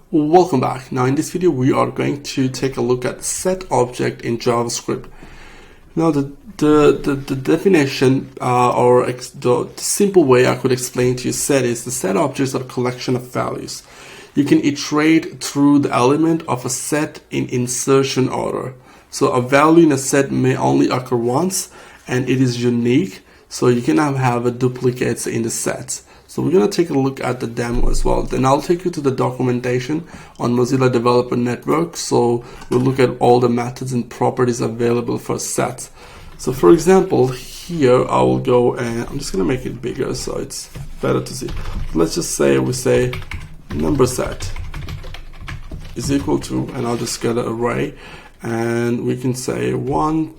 Welcome back. Now in this video we are going to take a look at set object in JavaScript. Now the definition the simple way I could explain to you set is the set objects are a collection of values. You can iterate through the element of a set in insertion order. So a value in a set may only occur once and it is unique, so you cannot have duplicates in the sets. So we're going to take a look at the demo as well. Then I'll take you to the documentation on Mozilla Developer Network. So we'll look at all the methods and properties available for sets. So for example, here I will go and I'm just going to make it bigger so it's better to see. Let's just say we say number set is equal to, and I'll just get an array, and we can say 1,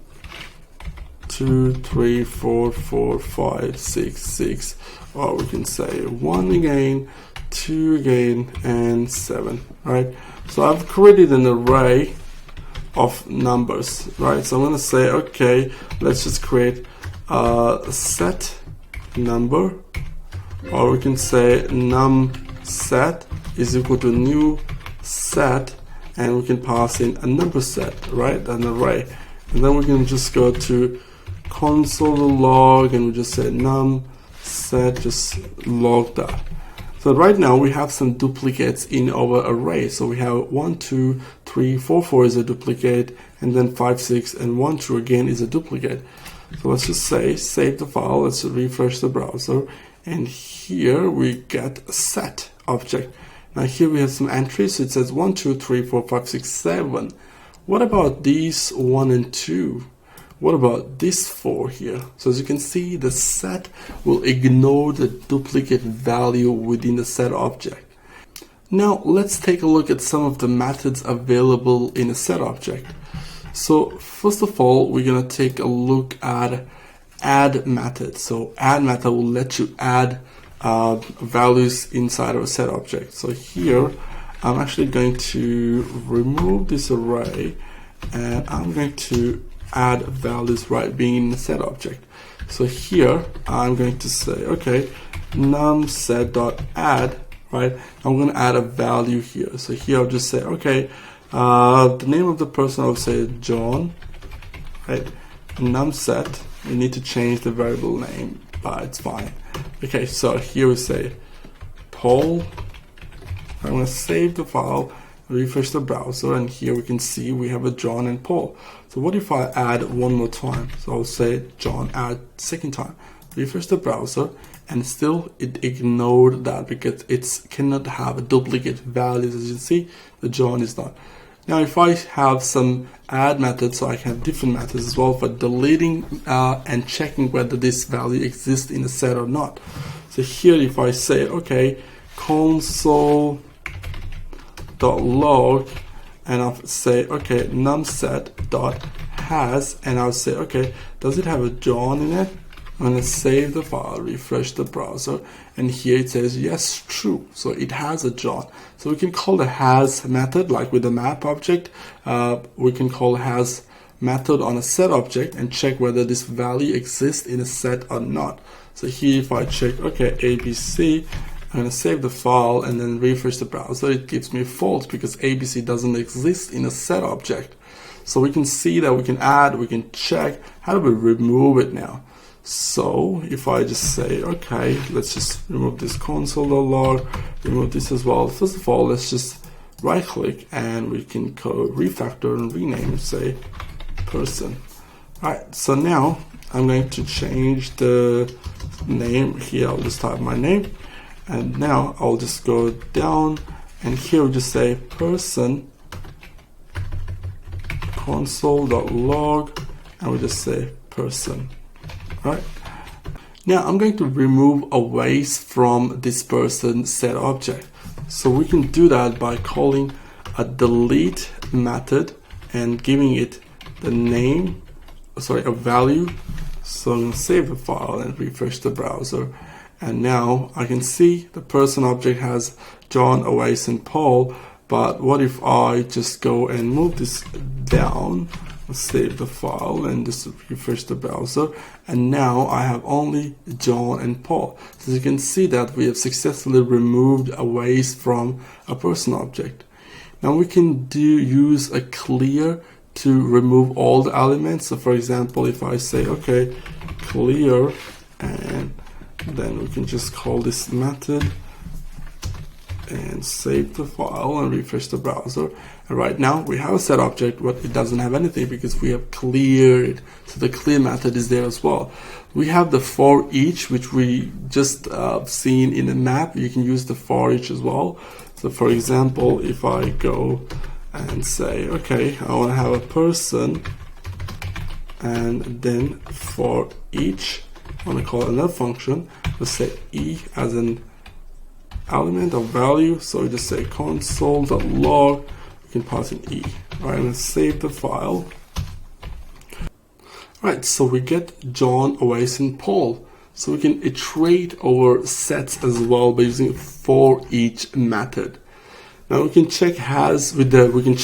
2, 3, 4, 4, 5, 6, 6, or we can say 1 again, 2 again, and 7, right? So I've created an array of numbers, right? So I'm going to say, okay, let's just create a set number, or we can say num set is equal to new set, and we can pass in a number set, right? An array. And then we can just go to console log and we just say num set, just log that. So right now we have some duplicates in our array. So we have 1, 2, 3, 4, 4 is a duplicate, and then 5, 6, and 1, 2 again is a duplicate. So let's just say save the file, let's refresh the browser, and here we get a set object. Now here we have some entries, so it says 1, 2, 3, 4, 5, 6, 7. What about these 1 and 2? What about this 4 here? So as you can see, the set will ignore the duplicate value within the set object. Now let's take a look at some of the methods available in a set object. So first of all, we're going to take a look at add method. So add method will let you add values inside of a set object. So here I'm actually going to remove this array and I'm going to add values right being in the set object. So here I'm going to say, okay, num set.add, right? I'm going to add a value here. So here I'll just say, okay, the name of the person, I'll say John, right? Num set, you need to change the variable name, but it's fine. Okay, so here we say Paul. I'm going to save the file, refresh the browser, and here we can see we have a John and Paul. So what if I add one more time? So I'll say John add second time, refresh the browser, and still it ignored that because it cannot have a duplicate values. As you can see, the John is not. Now if I have some add methods, so I can have different methods as well for deleting and checking whether this value exists in the set or not. So here if I say, okay, console.log, and I'll say, okay, numset.has, and I'll say, okay, does it have a John in it? I'm going to save the file, refresh the browser, and here it says yes, true. So it has a John. So we can call the has method, like with the map object, we can call has method on a set object and check whether this value exists in a set or not. So here if I check, okay, ABC, I'm going to save the file and then refresh the browser, it gives me false because ABC doesn't exist in a set object. So we can see that we can add, we can check. How do we remove it now? So if I just say, okay, let's just remove this console.log, remove this as well. First of all, let's just right click and we can go refactor and rename, say person. All right, so now I'm going to change the name here. I'll just type my name, and now I'll just go down and here we'll just say person console.log, and we'll just say person. Right. Now I'm going to remove aways from this person set object. So we can do that by calling a delete method and giving it the name, a value. So I'm going to save the file and refresh the browser. And now I can see the person object has John, Aways, and Paul. But what if I just go and move this down save the file and just refresh the browser, and now I have only John and Paul. So you can see that we have successfully removed a waste from a person object. Now we can use a clear to remove all the elements. So for example, if I say okay, clear, and then we can just call this method and save the file and refresh the browser. And right now we have a set object, but it doesn't have anything because we have cleared. So the clear method is there as well. We have the for each, which we just seen in the map. You can use the for each as well. So for example, if I go and say, okay, I want to have a person, and then for each, I want to call another function. Let's say e as an element of value, so we just say console.log, we can pass in e. Alright, let's save the file. Alright, so we get John, Oasis, and Paul. So we can iterate over sets as well by using for each method. Now we can check has with the we can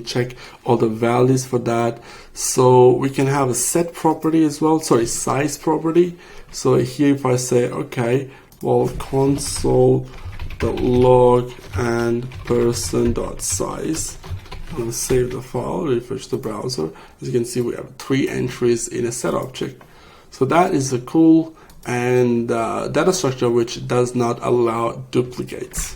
check all the values for that. So we can have a set property as well, size property. So here if I say okay, well, console.log and person.size. I'm going to save the file, refresh the browser. As you can see, we have 3 entries in a set object. So that is a cool and data structure which does not allow duplicates.